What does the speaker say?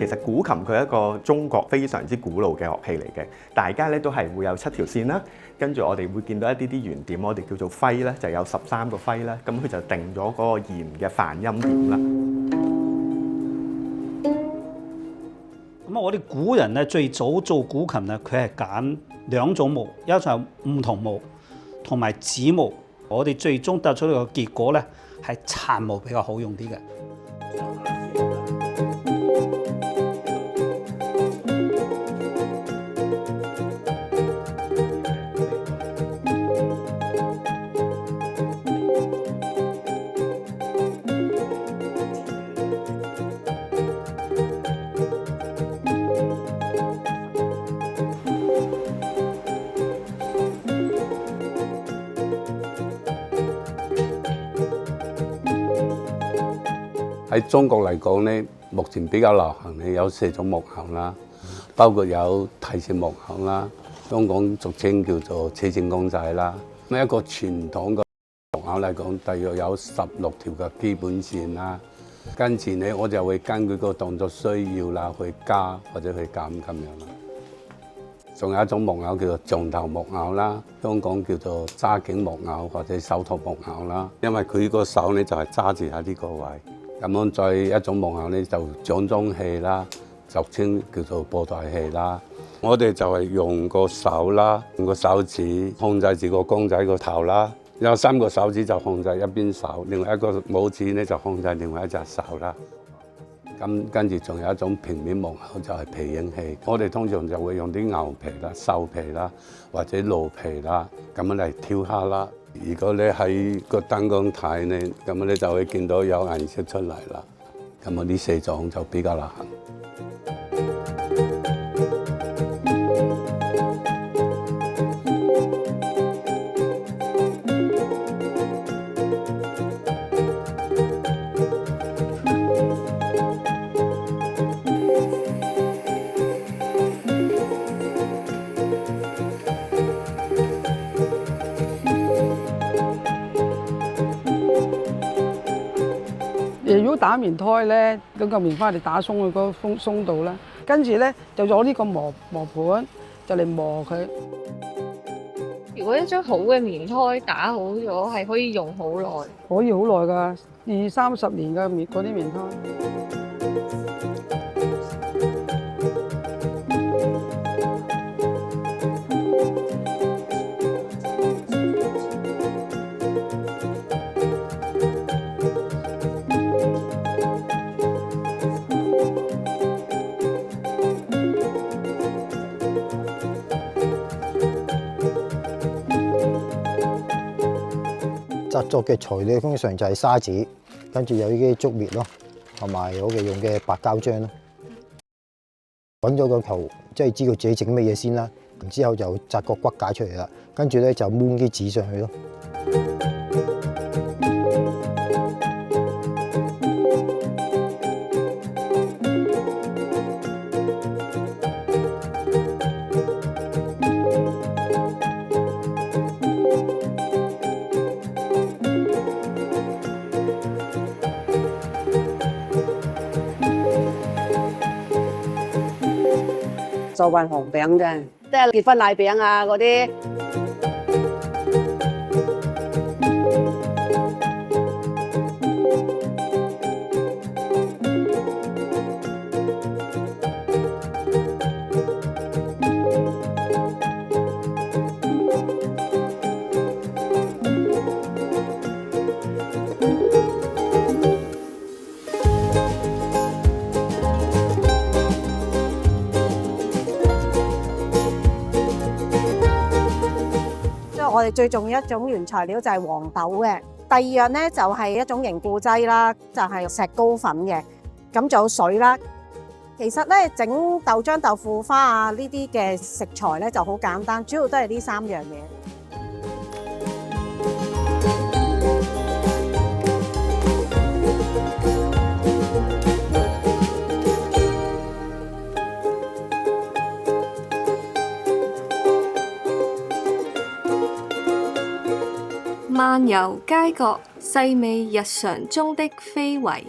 其實古琴佢係一個中國非常之古老嘅樂器嚟嘅，大家咧都係會有7條線啦，跟住我哋會見到一啲圓點，我哋叫做徽咧，就有13個徽啦，咁佢就定咗嗰個弦嘅泛音點啦。咁我哋古人咧最早做古琴咧，佢係揀2種木，一種係梧桐木同埋紫木。我哋最終得出呢個結果咧，係殘木比較好用啲嘅。喺中國嚟講咧，目前比較流行嘅有4種木偶啦，包括有提線木偶啦，香港俗稱叫做扯線公仔啦。咁一個傳統嘅木偶嚟講，大約有16條嘅基本線啦。跟住咧，我就會根據個動作需要啦，去加或者去減咁樣啦。仲有一種木偶叫做象頭木偶啦，香港叫做揸頸木偶或者手托木偶啦，因為佢個手咧就係揸住喺呢個位。咁樣再一種木偶咧就掌中戲啦，俗稱叫做布袋戲啦。我哋就係用個手啦，用個手指控制住個公仔個頭啦，有3個手指就控制一邊手，另外一個拇指咧就控制另外一隻手啦。咁跟住仲有一種平面木偶就係皮影戲，我哋通常就會用啲牛皮啦、獸皮啦或者鹿皮啦咁樣嚟雕刻啦。如果你喺個燈光睇咧，咁你就會見到有顏色出嚟啦。咁啊，呢4種就比較流行。如果打棉胎咧，嗰個棉花你打鬆佢嗰個鬆度啦，跟住咧就攞呢個磨盤就嚟磨佢。如果一張好嘅棉胎打好咗，係可以用好耐。可以好耐㗎，20-30年嘅嗰啲棉胎。製作嘅材料通常就係砂紙，跟住有啲竹篾咯，同埋我哋用嘅白膠漿咯。揾咗個頭，即係知道自己整乜嘢先啦。然之後就紮個骨架出嚟啦，跟住咧就掹啲紙上去咯。做運紅餅啫，即係結婚禮餅啊嗰啲。我哋最重要一種原材料就係黃豆嘅，第二樣咧就係一種凝固劑啦，就係石膏粉嘅，咁仲有水啦。其實咧整豆漿、豆腐花啊呢啲嘅食材咧就好簡單，主要都係呢3樣嘢。漫遊街角，細味日常中的非遺。